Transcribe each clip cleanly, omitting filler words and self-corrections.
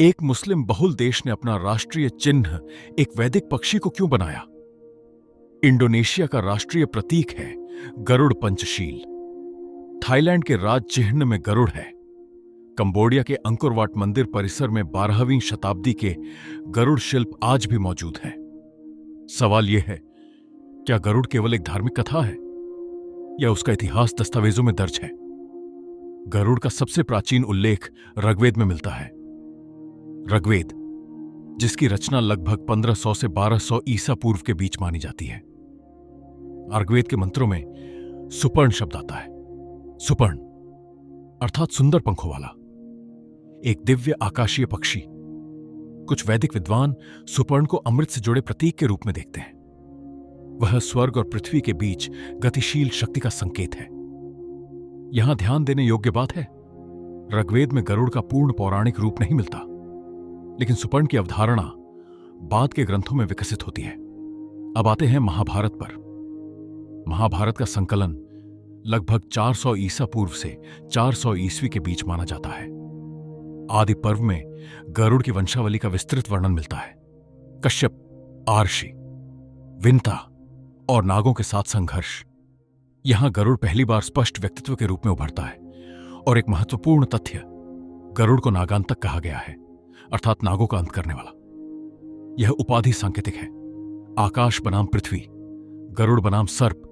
एक मुस्लिम बहुल देश ने अपना राष्ट्रीय चिन्ह एक वैदिक पक्षी को क्यों बनाया? इंडोनेशिया का राष्ट्रीय प्रतीक है गरुड़ पंचशील। थाईलैंड के राज चिह्न में गरुड़ है। कंबोडिया के अंकोर वाट मंदिर परिसर में 12वीं शताब्दी के गरुड़ शिल्प आज भी मौजूद है। सवाल यह है, क्या गरुड़ केवल एक धार्मिक कथा है या उसका इतिहास दस्तावेजों में दर्ज है? गरुड़ का सबसे प्राचीन उल्लेख ऋग्वेद में मिलता है। ऋग्वेद, जिसकी रचना लगभग 1500 से 1200 ईसा पूर्व के बीच मानी जाती है। ऋग्वेद के मंत्रों में सुपर्ण शब्द आता है। सुपर्ण अर्थात सुंदर पंखों वाला, एक दिव्य आकाशीय पक्षी। कुछ वैदिक विद्वान सुपर्ण को अमृत से जुड़े प्रतीक के रूप में देखते हैं। वह स्वर्ग और पृथ्वी के बीच गतिशील शक्ति का संकेत है। यहां ध्यान देने योग्य बात है, ऋग्वेद में गरुड़ का पूर्ण पौराणिक रूप नहीं मिलता, लेकिन सुपर्ण की अवधारणा बाद के ग्रंथों में विकसित होती है। अब आते हैं महाभारत पर। महाभारत का संकलन लगभग 400 ईसा पूर्व से 400 ईस्वी के बीच माना जाता है। आदि पर्व में गरुड़ की वंशावली का विस्तृत वर्णन मिलता है। कश्यप, आर्षि, विंता और नागों के साथ संघर्ष। यहां गरुड़ पहली बार स्पष्ट व्यक्तित्व के रूप में उभरता है। और एक महत्वपूर्ण तथ्य, गरुड़ को नागांतक कहा गया है, अर्थात नागों का अंत करने वाला। यह उपाधि सांकेतिक है। आकाश बनाम पृथ्वी, गरुड़ बनाम सर्प,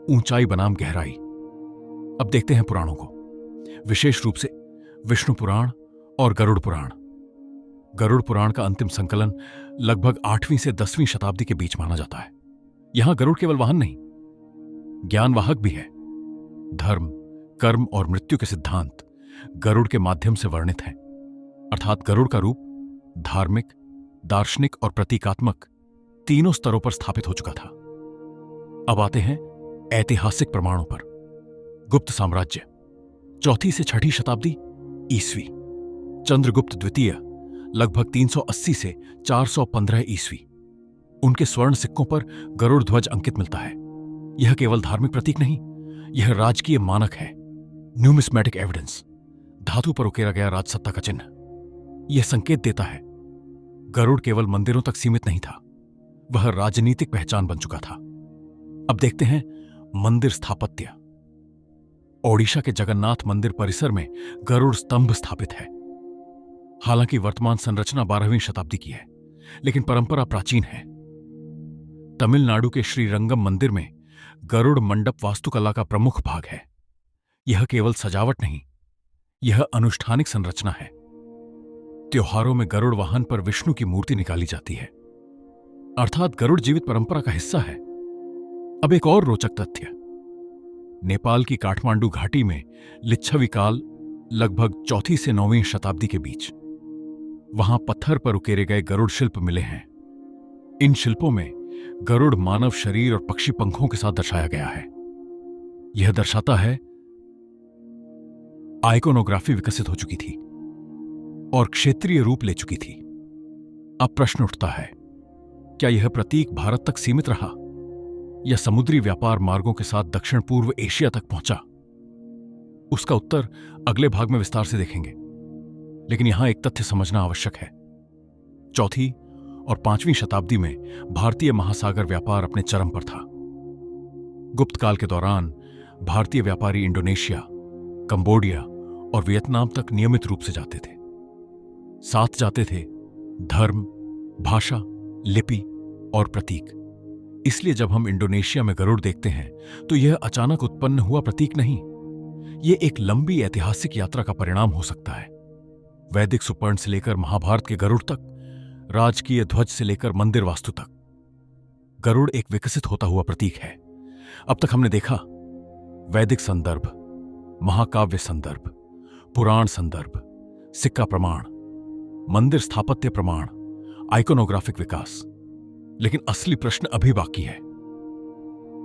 ऊंचाई बनाम गहराई। अब देखते हैं पुराणों को, विशेष रूप से विष्णु पुराण और गरुड़ पुराण। गरुड़ पुराण का अंतिम संकलन लगभग 8वीं से 10वीं शताब्दी के बीच माना जाता है। यहां गरुड़ केवल वाहन नहीं, ज्ञानवाहक भी है। धर्म, कर्म और मृत्यु के सिद्धांत गरुड़ के माध्यम से वर्णित हैं। अर्थात गरुड़ का रूप धार्मिक, दार्शनिक और प्रतीकात्मक तीनों स्तरों पर स्थापित हो चुका था। अब आते हैं ऐतिहासिक प्रमाणों पर। गुप्त साम्राज्य, 4वीं से 6वीं शताब्दी ईस्वी। चंद्रगुप्त द्वितीय, लगभग 380 से 415 ईस्वी। उनके स्वर्ण सिक्कों पर गरुड़ ध्वज अंकित मिलता है। यह केवल धार्मिक प्रतीक नहीं, यह राजकीय मानक है। न्यूमिस्मेटिक एविडेंस, धातु पर उकेरा गया राजसत्ता का चिन्ह। यह संकेत देता है गरुड़ केवल मंदिरों तक सीमित नहीं था, वह राजनीतिक पहचान बन चुका था। अब देखते हैं मंदिर स्थापत्य। ओडिशा के जगन्नाथ मंदिर परिसर में गरुड़ स्तंभ स्थापित है। हालांकि वर्तमान संरचना 12वीं शताब्दी की है, लेकिन परंपरा प्राचीन है। तमिलनाडु के श्रीरंगम मंदिर में गरुड़ मंडप वास्तुकला का प्रमुख भाग है। यह केवल सजावट नहीं, यह अनुष्ठानिक संरचना है। त्योहारों में गरुड़ वाहन पर विष्णु की मूर्ति निकाली जाती है, अर्थात गरुड़ जीवित परंपरा का हिस्सा है। अब एक और रोचक तथ्य, नेपाल की काठमांडू घाटी में लिच्छवी काल लगभग 4वीं से 9वीं शताब्दी के बीच, वहां पत्थर पर उकेरे गए गरुड़ शिल्प मिले हैं। इन शिल्पों में गरुड़ मानव शरीर और पक्षी पंखों के साथ दर्शाया गया है। यह दर्शाता है आइकोनोग्राफी विकसित हो चुकी थी और क्षेत्रीय रूप ले चुकी थी। अब प्रश्न उठता है, क्या यह प्रतीक भारत तक सीमित रहा या समुद्री व्यापार मार्गों के साथ दक्षिण पूर्व एशिया तक पहुंचा? उसका उत्तर अगले भाग में विस्तार से देखेंगे, लेकिन यहां एक तथ्य समझना आवश्यक है। 4वीं और 5वीं शताब्दी में भारतीय महासागर व्यापार अपने चरम पर था। गुप्त काल के दौरान भारतीय व्यापारी इंडोनेशिया, कंबोडिया और वियतनाम तक नियमित रूप से जाते थे। साथ जाते थे धर्म, भाषा, लिपि और प्रतीक। इसलिए जब हम इंडोनेशिया में गरुड़ देखते हैं तो यह अचानक उत्पन्न हुआ प्रतीक नहीं, यह एक लंबी ऐतिहासिक यात्रा का परिणाम हो सकता है। वैदिक सुपर्ण से लेकर महाभारत के गरुड़ तक, राजकीय ध्वज से लेकर मंदिर वास्तु तक, गरुड़ एक विकसित होता हुआ प्रतीक है। अब तक हमने देखा वैदिक संदर्भ, महाकाव्य संदर्भ, पुराण संदर्भ, सिक्का प्रमाण, मंदिर स्थापत्य प्रमाण, आइकोनोग्राफिक विकास। लेकिन असली प्रश्न अभी बाकी है,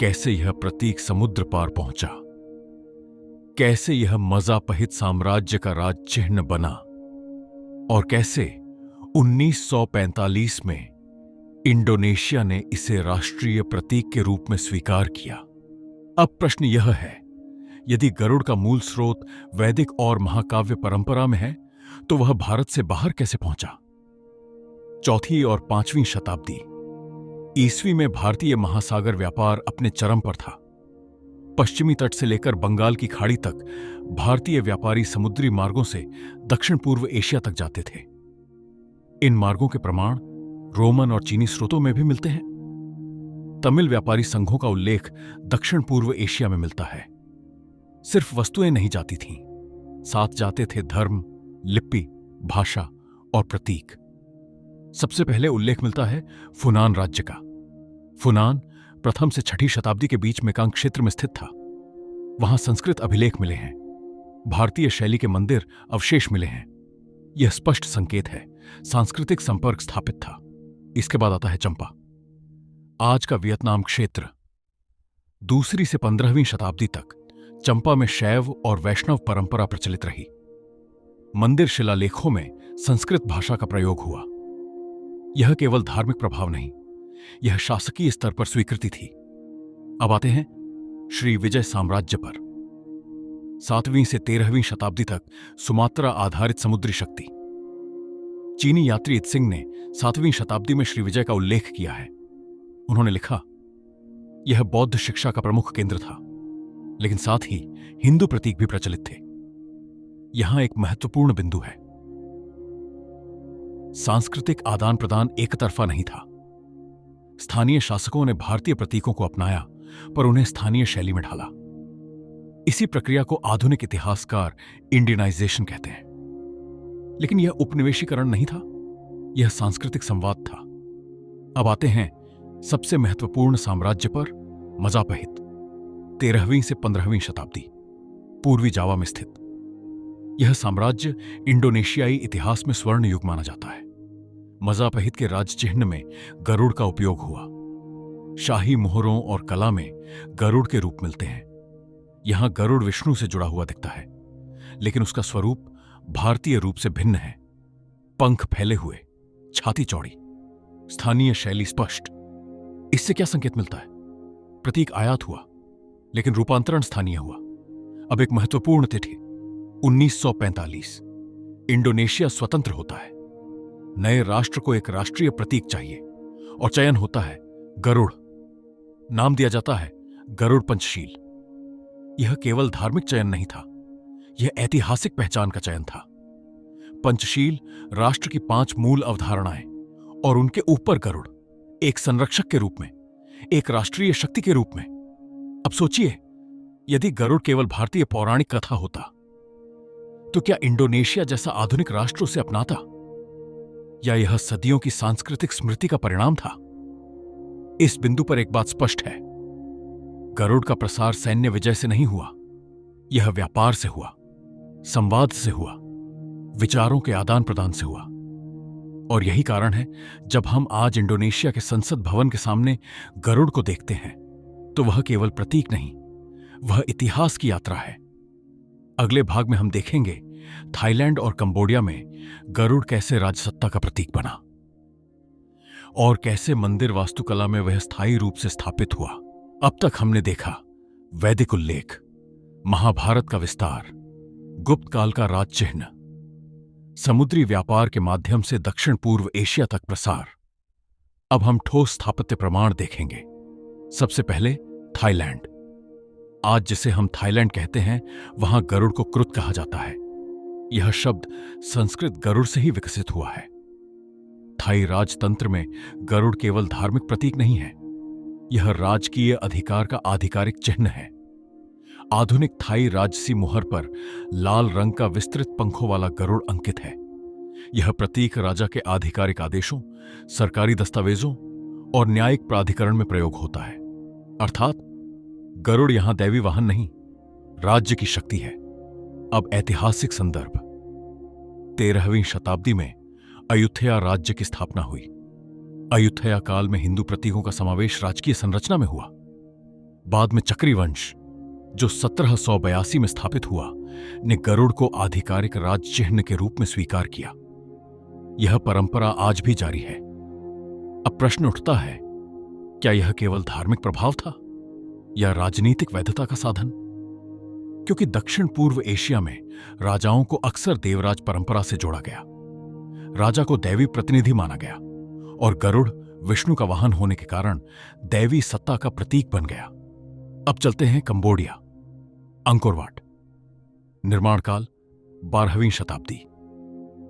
कैसे यह प्रतीक समुद्र पार पहुंचा? कैसे यह मजापहित साम्राज्य का राज चिन्ह बना? और कैसे 1945 में इंडोनेशिया ने इसे राष्ट्रीय प्रतीक के रूप में स्वीकार किया? अब प्रश्न यह है, यदि गरुड़ का मूल स्रोत वैदिक और महाकाव्य परंपरा में है, तो वह भारत से बाहर कैसे पहुंचा? चौथी और 5वीं शताब्दी ईस्वी में भारतीय महासागर व्यापार अपने चरम पर था। पश्चिमी तट से लेकर बंगाल की खाड़ी तक भारतीय व्यापारी समुद्री मार्गों से दक्षिण पूर्व एशिया तक जाते थे। इन मार्गों के प्रमाण रोमन और चीनी स्रोतों में भी मिलते हैं। तमिल व्यापारी संघों का उल्लेख दक्षिण पूर्व एशिया में मिलता है। सिर्फ वस्तुएं नहीं जाती थीं, साथ जाते थे धर्म, लिपि, भाषा और प्रतीक। सबसे पहले उल्लेख मिलता है फुनान राज्य का। फुनान प्रथम से 6ठी शताब्दी के बीच मेकांग क्षेत्र में स्थित था। वहां संस्कृत अभिलेख मिले हैं, भारतीय शैली के मंदिर अवशेष मिले हैं। यह स्पष्ट संकेत है सांस्कृतिक संपर्क स्थापित था। इसके बाद आता है चंपा, आज का वियतनाम क्षेत्र। दूसरी से 15वीं शताब्दी तक चंपा में शैव और वैष्णव परंपरा प्रचलित रही। मंदिर शिलालेखों में संस्कृत भाषा का प्रयोग हुआ। यह केवल धार्मिक प्रभाव नहीं, यह शासकीय स्तर पर स्वीकृति थी। अब आते हैं श्री विजय साम्राज्य पर। 7वीं से 13वीं शताब्दी तक सुमात्रा आधारित समुद्री शक्ति। चीनी यात्री इत्सिंग ने 7वीं शताब्दी में श्री विजय का उल्लेख किया है। उन्होंने लिखा, यह बौद्ध शिक्षा का प्रमुख केंद्र था, लेकिन साथ ही हिंदू प्रतीक भी प्रचलित थे। यहां एक महत्वपूर्ण बिंदु है, सांस्कृतिक आदान प्रदान एक तरफा नहीं था। स्थानीय शासकों ने भारतीय प्रतीकों को अपनाया, पर उन्हें स्थानीय शैली में ढाला। इसी प्रक्रिया को आधुनिक इतिहासकार इंडियनाइजेशन कहते हैं। लेकिन यह उपनिवेशीकरण नहीं था, यह सांस्कृतिक संवाद था। अब आते हैं सबसे महत्वपूर्ण साम्राज्य पर, मजापहित। 13वीं से 15वीं शताब्दी, पूर्वी जावा में स्थित। यह साम्राज्य इंडोनेशियाई इतिहास में स्वर्ण युग माना जाता है। मजापहित के राज चिह्न में गरुड़ का उपयोग हुआ। शाही मोहरों और कला में गरुड़ के रूप मिलते हैं। यहां गरुड़ विष्णु से जुड़ा हुआ दिखता है, लेकिन उसका स्वरूप भारतीय रूप से भिन्न है। पंख फैले हुए, छाती चौड़ी, स्थानीय शैली स्पष्ट। इससे क्या संकेत मिलता है? प्रतीक आयात हुआ, लेकिन रूपांतरण स्थानीय हुआ। अब एक महत्वपूर्ण तिथि 1945, इंडोनेशिया स्वतंत्र होता है। नए राष्ट्र को एक राष्ट्रीय प्रतीक चाहिए और चयन होता है गरुड़। नाम दिया जाता है गरुड़ पंचशील। यह केवल धार्मिक चयन नहीं था, यह ऐतिहासिक पहचान का चयन था। पंचशील राष्ट्र की 5 मूल अवधारणाएं और उनके ऊपर गरुड़, एक संरक्षक के रूप में, एक राष्ट्रीय शक्ति के रूप में। अब सोचिए, यदि गरुड़ केवल भारतीय पौराणिक कथा होता तो क्या इंडोनेशिया जैसा आधुनिक राष्ट्र उसे अपनाता, या यह सदियों की सांस्कृतिक स्मृति का परिणाम था? इस बिंदु पर एक बात स्पष्ट है, गरुड़ का प्रसार सैन्य विजय से नहीं हुआ, यह व्यापार से हुआ, संवाद से हुआ, विचारों के आदान प्रदान से हुआ। और यही कारण है जब हम आज इंडोनेशिया के संसद भवन के सामने गरुड़ को देखते हैं तो वह केवल प्रतीक नहीं, वह इतिहास की यात्रा है। अगले भाग में हम देखेंगे थाईलैंड और कंबोडिया में गरुड़ कैसे राजसत्ता का प्रतीक बना और कैसे मंदिर वास्तुकला में वह स्थायी रूप से स्थापित हुआ। अब तक हमने देखा वैदिक उल्लेख, महाभारत का विस्तार, गुप्त काल का राज चिह्न, समुद्री व्यापार के माध्यम से दक्षिण पूर्व एशिया तक प्रसार। अब हम ठोस स्थापत्य प्रमाण देखेंगे। सबसे पहले थाईलैंड। आज जिसे हम थाईलैंड कहते हैं, वहां गरुड़ को क्रुत कहा जाता है। यह शब्द संस्कृत गरुड़ से ही विकसित हुआ है। थाई राजतंत्र में गरुड़ केवल धार्मिक प्रतीक नहीं है, यह राजकीय अधिकार का आधिकारिक चिन्ह है। आधुनिक थाई राजसी मुहर पर लाल रंग का विस्तृत पंखों वाला गरुड़ अंकित है। यह प्रतीक राजा के आधिकारिक आदेशों, सरकारी दस्तावेजों और न्यायिक प्राधिकरण में प्रयोग होता है। अर्थात गरुड़ यहां दैवी वाहन नहीं, राज्य की शक्ति है। अब ऐतिहासिक संदर्भ। 13वीं शताब्दी में अयुथया राज्य की स्थापना हुई। अयुथया काल में हिंदू प्रतीकों का समावेश राजकीय संरचना में हुआ। बाद में चक्री वंश, जो 1782 में स्थापित हुआ, ने गरुड़ को आधिकारिक राज चिह्न के रूप में स्वीकार किया। यह परंपरा आज भी जारी है। अब प्रश्न उठता है, क्या यह केवल धार्मिक प्रभाव था या राजनीतिक वैधता का साधन? क्योंकि दक्षिण पूर्व एशिया में राजाओं को अक्सर देवराज परंपरा से जोड़ा गया। राजा को दैवी प्रतिनिधि माना गया और गरुड़ विष्णु का वाहन होने के कारण दैवी सत्ता का प्रतीक बन गया। अब चलते हैं कंबोडिया। अंकोरवाट। निर्माण काल 12वीं शताब्दी।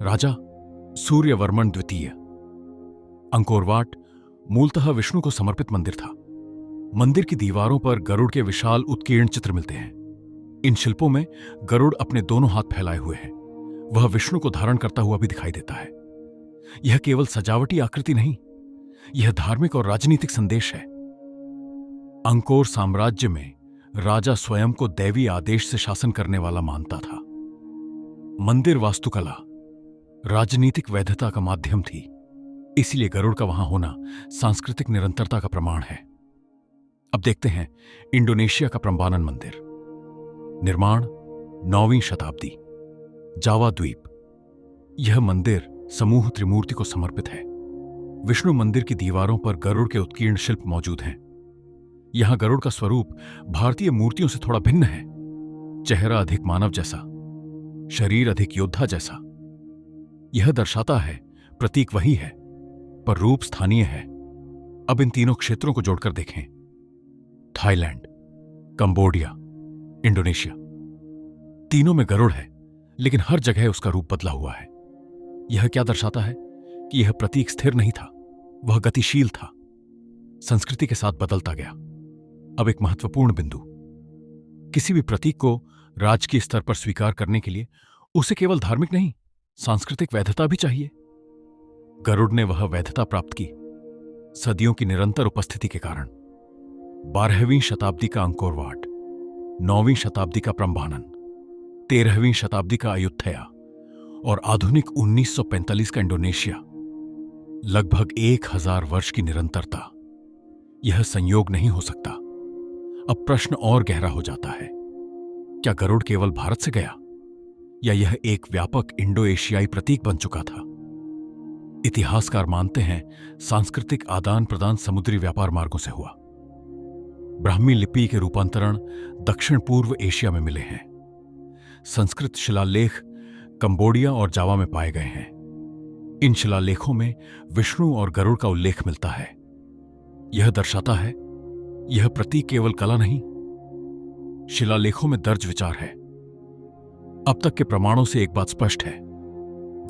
राजा सूर्यवर्मन द्वितीय। अंकोरवाट मूलतः विष्णु को समर्पित मंदिर था। मंदिर की दीवारों पर गरुड़ के विशाल उत्कीर्ण चित्र मिलते हैं। इन शिल्पों में गरुड़ अपने दोनों हाथ फैलाए हुए है। वह विष्णु को धारण करता हुआ भी दिखाई देता है। यह केवल सजावटी आकृति नहीं, यह धार्मिक और राजनीतिक संदेश है। अंकोर साम्राज्य में राजा स्वयं को दैवी आदेश से शासन करने वाला मानता था। मंदिर वास्तुकला राजनीतिक वैधता का माध्यम थी, इसलिए गरुड़ का वहां होना सांस्कृतिक निरंतरता का प्रमाण है। अब देखते हैं इंडोनेशिया का प्रम्बानन मंदिर। निर्माण 9वीं शताब्दी। जावा द्वीप। यह मंदिर समूह त्रिमूर्ति को समर्पित है। विष्णु मंदिर की दीवारों पर गरुड़ के उत्कीर्ण शिल्प मौजूद हैं। यहां गरुड़ का स्वरूप भारतीय मूर्तियों से थोड़ा भिन्न है। चेहरा अधिक मानव जैसा, शरीर अधिक योद्धा जैसा। यह दर्शाता है प्रतीक वही है, पर रूप स्थानीय है। अब इन तीनों क्षेत्रों को जोड़कर देखें। Thailand, Cambodia, Indonesia. तीनों में गरुड़ है, लेकिन हर जगह उसका रूप बदला हुआ है। यह क्या दर्शाता है कि यह प्रतीक स्थिर नहीं था, वह गतिशील था, संस्कृति के साथ बदलता गया। अब एक महत्वपूर्ण बिंदु, किसी भी प्रतीक को राजकीय स्तर पर स्वीकार करने के लिए उसे केवल धार्मिक नहीं, सांस्कृतिक वैधता भी चाहिए। गरुड़ ने वह वैधता प्राप्त की सदियों की निरंतर उपस्थिति के कारण। 12वीं शताब्दी का अंकोरवाट, 9वीं शताब्दी का प्रम्बानन, 13वीं शताब्दी का अयुत्थया और आधुनिक 1945 का इंडोनेशिया। लगभग 1000 वर्ष की निरंतरता। यह संयोग नहीं हो सकता। अब प्रश्न और गहरा हो जाता है, क्या गरुड़ केवल भारत से गया या यह एक व्यापक इंडो एशियाई प्रतीक बन चुका था? इतिहासकार मानते हैं सांस्कृतिक आदान प्रदान समुद्री व्यापार मार्गों से हुआ। ब्राह्मी लिपि के रूपांतरण दक्षिण पूर्व एशिया में मिले हैं। संस्कृत शिलालेख कंबोडिया और जावा में पाए गए हैं। इन शिलालेखों में विष्णु और गरुड़ का उल्लेख मिलता है। यह दर्शाता है यह प्रतीक केवल कला नहीं, शिलालेखों में दर्ज विचार है। अब तक के प्रमाणों से एक बात स्पष्ट है,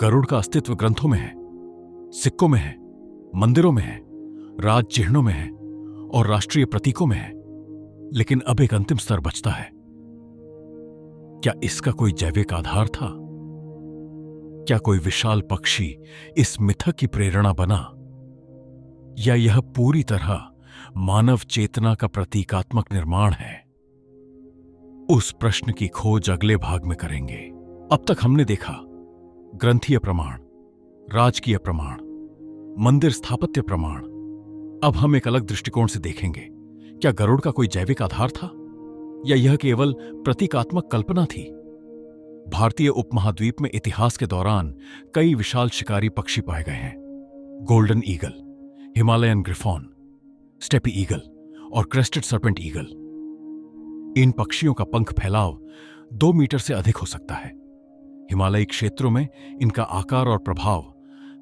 गरुड़ का अस्तित्व ग्रंथों में है, सिक्कों में है, मंदिरों में है, राज चिन्हों में है और राष्ट्रीय प्रतीकों में है। लेकिन अब एक अंतिम स्तर बचता है, क्या इसका कोई जैविक आधार था? क्या कोई विशाल पक्षी इस मिथक की प्रेरणा बना, या यह पूरी तरह मानव चेतना का प्रतीकात्मक निर्माण है? उस प्रश्न की खोज अगले भाग में करेंगे। अब तक हमने देखा ग्रंथीय प्रमाण, राजकीय प्रमाण, मंदिर स्थापत्य प्रमाण। अब हम एक अलग दृष्टिकोण से देखेंगे, क्या गरुड़ का कोई जैविक आधार था या यह केवल प्रतीकात्मक कल्पना थी? भारतीय उपमहाद्वीप में इतिहास के दौरान कई विशाल शिकारी पक्षी पाए गए हैं। Golden eagle, Himalayan griffon, steppe eagle और क्रेस्टेड सर्पेंट ईगल। इन पक्षियों का पंख फैलाव 2 मीटर से अधिक हो सकता है। हिमालयी क्षेत्रों में इनका आकार और प्रभाव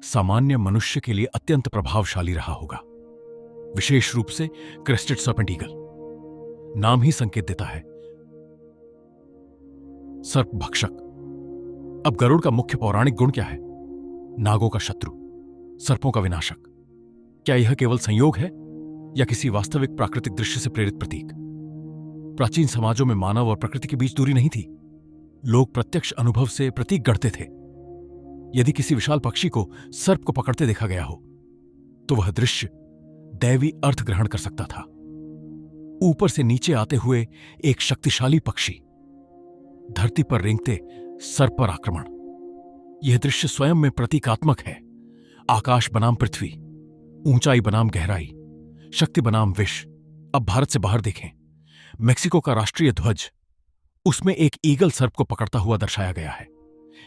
सामान्य मनुष्य के लिए अत्यंत प्रभावशाली रहा होगा। विशेष रूप से क्रेस्टेड सर्पेंट ईगल, नाम ही संकेत देता है सर्प भक्षक। अब गरुड़ का मुख्य पौराणिक गुण क्या है? नागों का शत्रु, सर्पों का विनाशक। क्या यह केवल संयोग है या किसी वास्तविक प्राकृतिक दृश्य से प्रेरित प्रतीक? प्राचीन समाजों में मानव और प्रकृति के बीच दूरी नहीं थी। लोग प्रत्यक्ष अनुभव से प्रतीक गढ़ते थे। यदि किसी विशाल पक्षी को सर्प को पकड़ते देखा गया हो, तो वह दृश्य दैवी अर्थ ग्रहण कर सकता था। ऊपर से नीचे आते हुए एक शक्तिशाली पक्षी, धरती पर रेंगते सर्प पर आक्रमण। यह दृश्य स्वयं में प्रतीकात्मक है। आकाश बनाम पृथ्वी, ऊंचाई बनाम गहराई, शक्ति बनाम विष। अब भारत से बाहर देखें, मेक्सिको का राष्ट्रीय ध्वज, उसमें एक ईगल सर्प को पकड़ता हुआ दर्शाया गया है।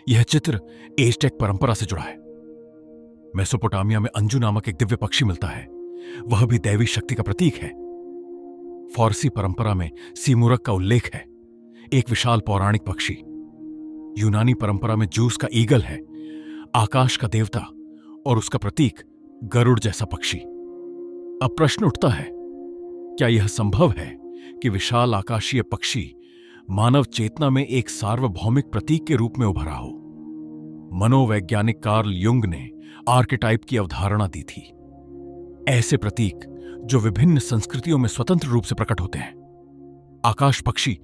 यह चित्र एज़टेक परंपरा से जुड़ा है। मेसोपोटामिया में अंजू नामक एक दिव्य पक्षी मिलता है, वह भी दैवी शक्ति का प्रतीक है। फारसी परंपरा में सीमुरग का उल्लेख है। एक विशाल पौराणिक पक्षी। यूनानी परंपरा में जूस का ईगल है, आकाश का देवता, और उसका प्रतीक गरुड़ जैसा पक्षी। अब प्रश्न उठता है, क्या यह संभव है कि विशाल आकाशीय पक्षी मानव चेतना में एक सार्वभौमिक प्रतीक के रूप में उभरा हो? मनोवैज्ञानिक कार्ल युंग ने आर्केटाइप की अवधारणा दी थी, ऐसे प्रतीक जो विभिन्न संस्कृतियों में स्वतंत्र रूप से प्रकट होते हैं। आकाश पक्षी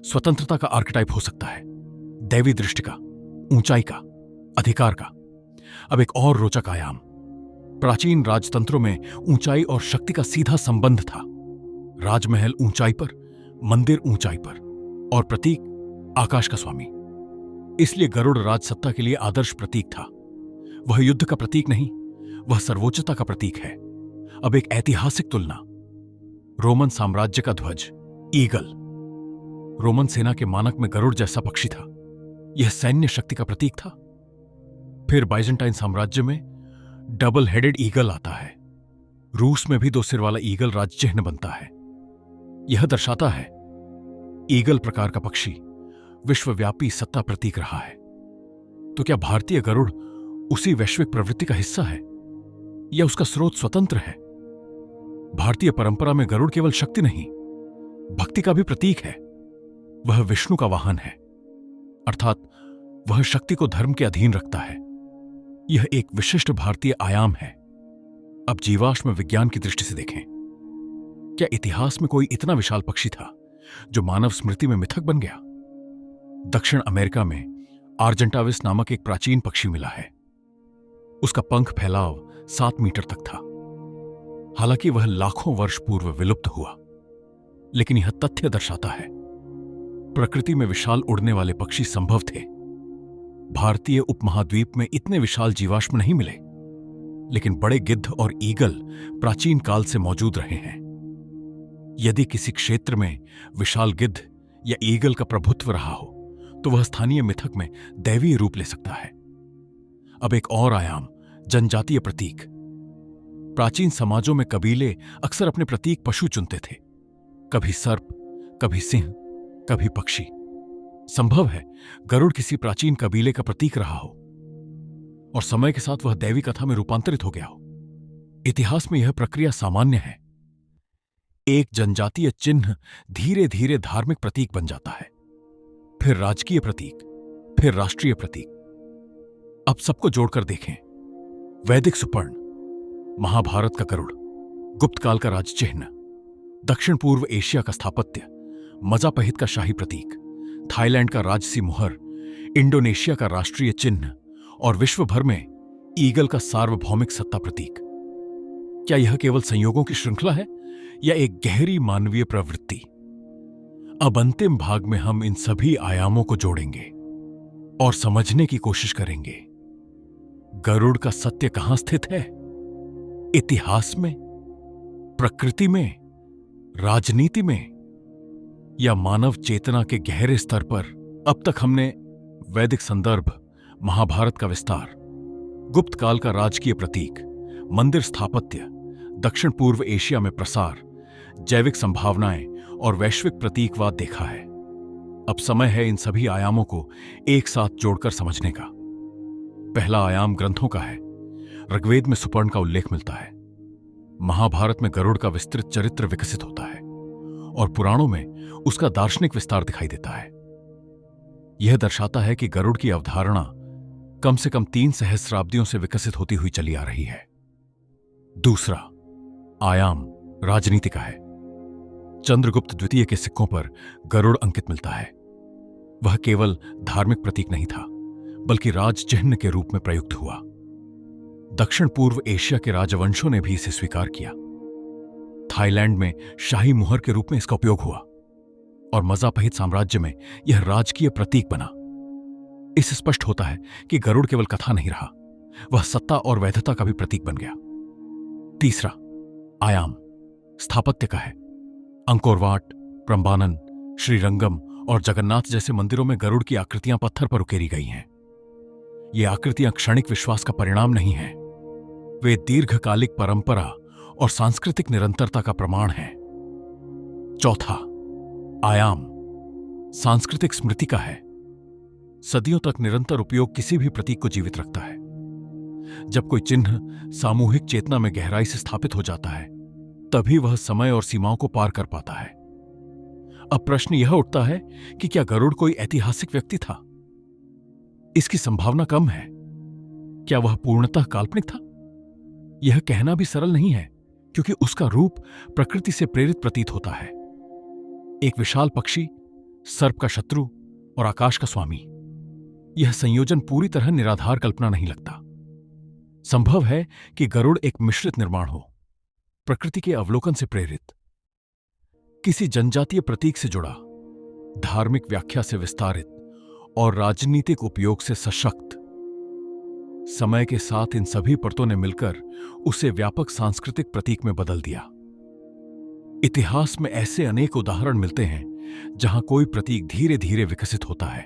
स्वतंत्रता का आर्केटाइप हो सकता है, दैवी दृष्टि का, ऊंचाई का, अधिकार का। अब एक और रोचक आयाम। प्राचीन राजतंत्रों में ऊंचाई और शक्ति का सीधा संबंध था। राजमहल ऊंचाई पर, मंदिर ऊंचाई पर, और प्रतीक आकाश का स्वामी। इसलिए गरुड़ राजसत्ता के लिए आदर्श प्रतीक था। वह युद्ध का प्रतीक नहीं, वह सर्वोच्चता का प्रतीक है। अब एक ऐतिहासिक तुलना। रोमन साम्राज्य का ध्वज ईगल। रोमन सेना के मानक में गरुड़ जैसा पक्षी था। यह सैन्य शक्ति का प्रतीक था। फिर बाइजेंटाइन साम्राज्य में डबल हेडेड ईगल आता है। रूस में भी 2 सिर वाला ईगल राजचिह्न बनता है। यह दर्शाता है ईगल प्रकार का पक्षी विश्वव्यापी सत्ता प्रतीक रहा है। तो क्या भारतीय गरुड़ उसी वैश्विक प्रवृत्ति का हिस्सा है या उसका स्रोत स्वतंत्र है? भारतीय परंपरा में गरुड़ केवल शक्ति नहीं, भक्ति का भी प्रतीक है। वह विष्णु का वाहन है, अर्थात वह शक्ति को धर्म के अधीन रखता है। यह एक विशिष्ट भारतीय आयाम है। अब जीवाश्म विज्ञान की दृष्टि से देखें। क्या इतिहास में कोई इतना विशाल पक्षी था जो मानव स्मृति में मिथक बन गया? दक्षिण अमेरिका में आर्जेंटाविस नामक एक प्राचीन पक्षी मिला है। उसका पंख फैलाव 7 मीटर तक था। हालांकि वह लाखों वर्ष पूर्व विलुप्त हुआ, लेकिन यह तथ्य दर्शाता है प्रकृति में विशाल उड़ने वाले पक्षी संभव थे। भारतीय उपमहाद्वीप में इतने विशाल जीवाश्म नहीं मिले, लेकिन बड़े गिद्ध और ईगल प्राचीन काल से मौजूद रहे हैं। यदि किसी क्षेत्र में विशाल गिद्ध या ईगल का प्रभुत्व रहा हो, तो वह स्थानीय मिथक में दैवीय रूप ले सकता है। अब एक और आयाम, जनजातीय प्रतीक। प्राचीन समाजों में कबीले अक्सर अपने प्रतीक पशु चुनते थे, कभी सर्प, कभी सिंह, कभी पक्षी। संभव है गरुड़ किसी प्राचीन कबीले का प्रतीक रहा हो और समय के साथ वह दैवी कथा में रूपांतरित हो गया हो। इतिहास में यह प्रक्रिया सामान्य है। एक जनजातीय चिन्ह धीरे धीरे धार्मिक प्रतीक बन जाता है, फिर राजकीय प्रतीक, फिर राष्ट्रीय प्रतीक। अब सबको जोड़कर देखें। वैदिक सुपर्ण, महाभारत का गरुड़, गुप्त काल का राजचिह्न, दक्षिण पूर्व एशिया का स्थापत्य, मजापहित का शाही प्रतीक, थाईलैंड का राजसी मुहर, इंडोनेशिया का राष्ट्रीय चिन्ह और विश्व भर में ईगल का सार्वभौमिक सत्ता प्रतीक। क्या यह केवल संयोगों की श्रृंखला है या एक गहरी मानवीय प्रवृत्ति? अब अंतिम भाग में हम इन सभी आयामों को जोड़ेंगे और समझने की कोशिश करेंगे गरुड़ का सत्य कहां स्थित है। इतिहास में, प्रकृति में, राजनीति में, या मानव चेतना के गहरे स्तर पर? अब तक हमने वैदिक संदर्भ, महाभारत का विस्तार, गुप्त काल का राजकीय प्रतीक, मंदिर स्थापत्य, दक्षिण पूर्व एशिया में प्रसार, जैविक संभावनाएं और वैश्विक प्रतीकवाद देखा है। अब समय है इन सभी आयामों को एक साथ जोड़कर समझने का। पहला आयाम ग्रंथों का है। ऋग्वेद में सुपर्ण का उल्लेख मिलता है, महाभारत में गरुड़ का विस्तृत चरित्र विकसित होता है और पुराणों में उसका दार्शनिक विस्तार दिखाई देता है। यह दर्शाता है कि गरुड़ की अवधारणा कम से कम 3 सहस्राब्दियों से विकसित होती हुई चली आ रही है। दूसरा आयाम राजनीति का है। चंद्रगुप्त द्वितीय के सिक्कों पर गरुड़ अंकित मिलता है। वह केवल धार्मिक प्रतीक नहीं था, बल्कि राज चिह्न के रूप में प्रयुक्त हुआ। दक्षिण पूर्व एशिया के राजवंशों ने भी इसे स्वीकार किया। थाईलैंड में शाही मुहर के रूप में इसका उपयोग हुआ और मजापहित साम्राज्य में यह राजकीय प्रतीक बना। इससे स्पष्ट होता है कि गरुड़ केवल कथा नहीं रहा, वह सत्ता और वैधता का भी प्रतीक बन गया। तीसरा आयाम स्थापत्य का है। अंकोरवाट, प्रम्बानन, श्रीरंगम और जगन्नाथ जैसे मंदिरों में गरुड़ की आकृतियां पत्थर पर उकेरी गई हैं। ये आकृतियां क्षणिक विश्वास का परिणाम नहीं हैं, वे दीर्घकालिक परंपरा और सांस्कृतिक निरंतरता का प्रमाण हैं। चौथा आयाम सांस्कृतिक स्मृति का है। सदियों तक निरंतर उपयोग किसी भी प्रतीक को जीवित रखता है। जब कोई चिन्ह सामूहिक चेतना में गहराई से स्थापित हो जाता है, तभी वह समय और सीमाओं को पार कर पाता है। अब प्रश्न यह उठता है कि क्या गरुड़ कोई ऐतिहासिक व्यक्ति था? इसकी संभावना कम है। क्या वह पूर्णतः काल्पनिक था? यह कहना भी सरल नहीं है, क्योंकि उसका रूप प्रकृति से प्रेरित प्रतीत होता है। एक विशाल पक्षी, सर्प का शत्रु और आकाश का स्वामी। यह संयोजन पूरी तरह निराधार कल्पना नहीं लगता। संभव है कि गरुड़ एक मिश्रित निर्माण हो, प्रकृति के अवलोकन से प्रेरित, किसी जनजातीय प्रतीक से जुड़ा, धार्मिक व्याख्या से विस्तारित और राजनीतिक उपयोग से सशक्त। समय के साथ इन सभी परतों ने मिलकर उसे व्यापक सांस्कृतिक प्रतीक में बदल दिया। इतिहास में ऐसे अनेक उदाहरण मिलते हैं जहां कोई प्रतीक धीरे धीरे विकसित होता है।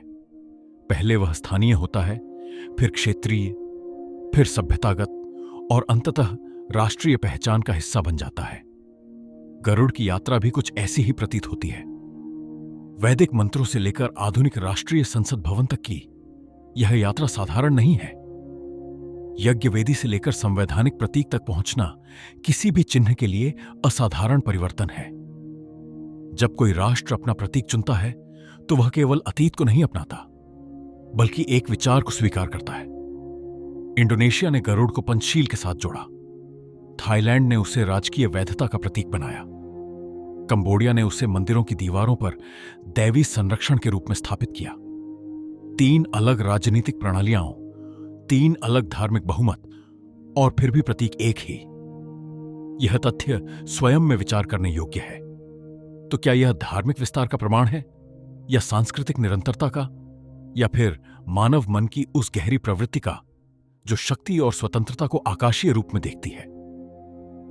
पहले वह स्थानीय होता है, फिर क्षेत्रीय, फिर सभ्यतागत और अंततः राष्ट्रीय पहचान का हिस्सा बन जाता है। गरुड़ की यात्रा भी कुछ ऐसी ही प्रतीत होती है। वैदिक मंत्रों से लेकर आधुनिक राष्ट्रीय संसद भवन तक की यह यात्रा साधारण नहीं है। यज्ञ वेदी से लेकर संवैधानिक प्रतीक तक पहुंचना किसी भी चिन्ह के लिए असाधारण परिवर्तन है। जब कोई राष्ट्र अपना प्रतीक चुनता है तो वह केवल अतीत को नहीं अपनाता, बल्कि एक विचार को स्वीकार करता है। इंडोनेशिया ने गरुड़ को पंचशील के साथ जोड़ा। थाईलैंड ने उसे राजकीय वैधता का प्रतीक बनाया। कंबोडिया ने उसे मंदिरों की दीवारों पर दैवी संरक्षण के रूप में स्थापित किया। 3 अलग राजनीतिक प्रणालियां, 3 अलग धार्मिक बहुमत, और फिर भी प्रतीक एक ही। यह तथ्य स्वयं में विचार करने योग्य है। तो क्या यह धार्मिक विस्तार का प्रमाण है, या सांस्कृतिक निरंतरता का, या फिर मानव मन की उस गहरी प्रवृत्ति का जो शक्ति और स्वतंत्रता को आकाशीय रूप में देखती है?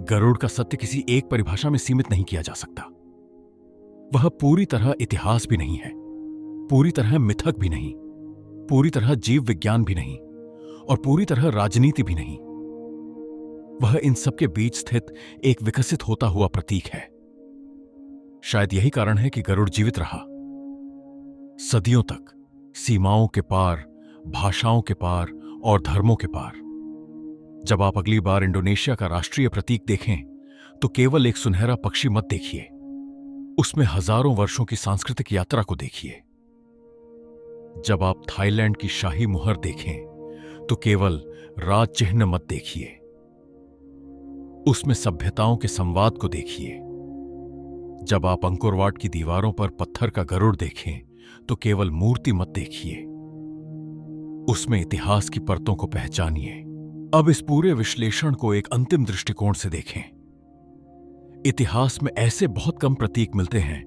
गरुड़ का सत्य किसी एक परिभाषा में सीमित नहीं किया जा सकता। वह पूरी तरह इतिहास भी नहीं है, पूरी तरह मिथक भी नहीं, पूरी तरह जीव विज्ञान भी नहीं, और पूरी तरह राजनीति भी नहीं। वह इन सबके बीच स्थित एक विकसित होता हुआ प्रतीक है। शायद यही कारण है कि गरुड़ जीवित रहा, सदियों तक, सीमाओं के पार, भाषाओं के पार और धर्मों के पार। जब आप अगली बार इंडोनेशिया का राष्ट्रीय प्रतीक देखें तो केवल एक सुनहरा पक्षी मत देखिए, उसमें हजारों वर्षों की सांस्कृतिक यात्रा को देखिए। जब आप थाईलैंड की शाही मुहर देखें तो केवल राज चिन्ह मत देखिए, उसमें सभ्यताओं के संवाद को देखिए। जब आप अंकोरवाट की दीवारों पर पत्थर का गरुड़ देखें तो केवल मूर्ति मत देखिए, उसमें इतिहास की परतों को पहचानिए। अब इस पूरे विश्लेषण को एक अंतिम दृष्टिकोण से देखें। इतिहास में ऐसे बहुत कम प्रतीक मिलते हैं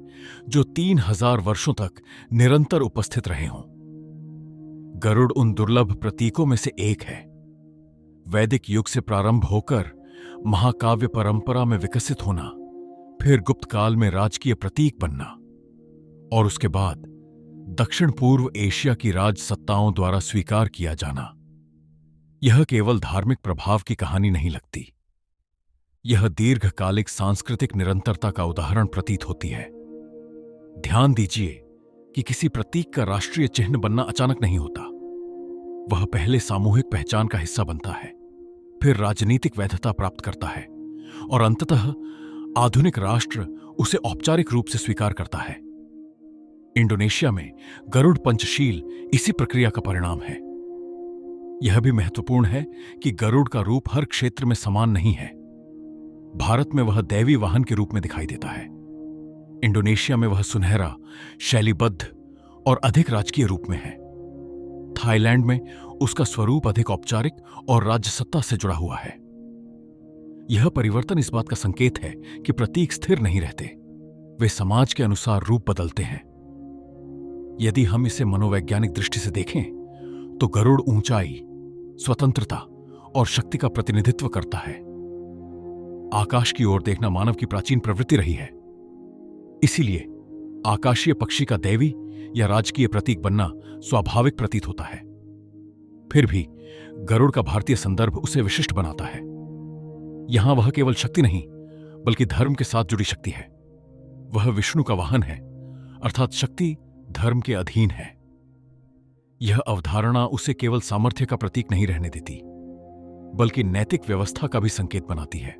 जो 3000 वर्षों तक निरंतर उपस्थित रहे हों। गरुड़ उन दुर्लभ प्रतीकों में से एक है। वैदिक युग से प्रारंभ होकर महाकाव्य परंपरा में विकसित होना, फिर गुप्त काल में राजकीय प्रतीक बनना, और उसके बाद दक्षिण पूर्व एशिया की राज सत्ताओं द्वारा स्वीकार किया जाना। यह केवल धार्मिक प्रभाव की कहानी नहीं लगती, यह दीर्घकालिक सांस्कृतिक निरंतरता का उदाहरण प्रतीत होती है। ध्यान दीजिए कि किसी प्रतीक का राष्ट्रीय चिन्ह बनना अचानक नहीं होता। वह पहले सामूहिक पहचान का हिस्सा बनता है, फिर राजनीतिक वैधता प्राप्त करता है, और अंततः आधुनिक राष्ट्र उसे औपचारिक रूप से स्वीकार करता है। इंडोनेशिया में गरुड़ पंचशील इसी प्रक्रिया का परिणाम है। यह भी महत्वपूर्ण है कि गरुड़ का रूप हर क्षेत्र में समान नहीं है। भारत में वह दैवी वाहन के रूप में दिखाई देता है। इंडोनेशिया में वह सुनहरा, शैलीबद्ध और अधिक राजकीय रूप में है। थाईलैंड में उसका स्वरूप अधिक औपचारिक और राजसत्ता से जुड़ा हुआ है। यह परिवर्तन इस बात का संकेत है कि प्रतीक स्थिर नहीं रहते, वे समाज के अनुसार रूप बदलते हैं। यदि हम इसे मनोवैज्ञानिक दृष्टि से देखें तो गरुड़ ऊंचाई, स्वतंत्रता और शक्ति का प्रतिनिधित्व करता है। आकाश की ओर देखना मानव की प्राचीन प्रवृत्ति रही है। इसीलिए आकाशीय पक्षी का दैवी या राजकीय प्रतीक बनना स्वाभाविक प्रतीत होता है। फिर भी गरुड़ का भारतीय संदर्भ उसे विशिष्ट बनाता है। यहां वह केवल शक्ति नहीं, बल्कि धर्म के साथ जुड़ी शक्ति है। वह विष्णु का वाहन है, अर्थात शक्ति, धर्म के अधीन है। यह अवधारणा उसे केवल सामर्थ्य का प्रतीक नहीं रहने देती, बल्कि नैतिक व्यवस्था का भी संकेत बनाती है।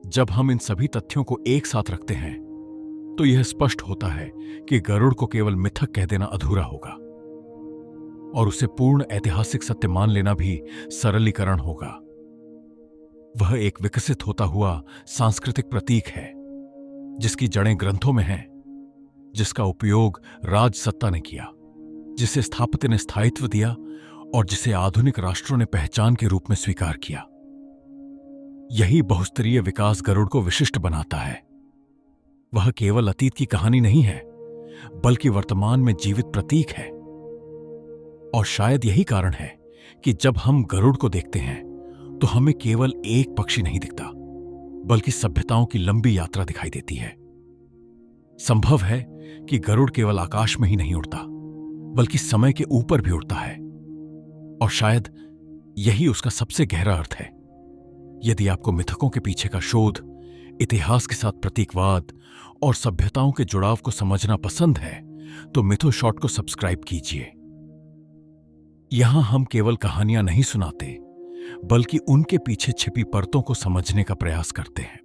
जब हम इन सभी तथ्यों को एक साथ रखते हैं, तो यह स्पष्ट होता है कि गरुड़ को केवल मिथक कह देना अधूरा होगा, और उसे पूर्ण ऐतिहासिक सत्य मान लेना भी सरलीकरण होगा। वह एक विकसित होता हुआ सांस्कृतिक प्रतीक है, जिसकी जड़ें ग्रंथों में हैं, जिसका उपयोग राज सत्ता ने किया, जिसे स्थापत्य ने स्थायित्व दिया और जिसे आधुनिक राष्ट्रों ने पहचान के रूप में स्वीकार किया। यही बहुस्तरीय विकास गरुड़ को विशिष्ट बनाता है। वह केवल अतीत की कहानी नहीं है, बल्कि वर्तमान में जीवित प्रतीक है। और शायद यही कारण है कि जब हम गरुड़ को देखते हैं, तो हमें केवल एक पक्षी नहीं दिखता, बल्कि सभ्यताओं की लंबी यात्रा दिखाई देती है। संभव है कि गरुड़ केवल आकाश में ही नहीं उड़ता, बल्कि समय के ऊपर भी उड़ता है, और शायद यही उसका सबसे गहरा अर्थ है। यदि आपको मिथकों के पीछे का शोध, इतिहास के साथ प्रतीकवाद और सभ्यताओं के जुड़ाव को समझना पसंद है, तो मिथोशॉट को सब्सक्राइब कीजिए। यहां हम केवल कहानियां नहीं सुनाते, बल्कि उनके पीछे छिपी परतों को समझने का प्रयास करते हैं।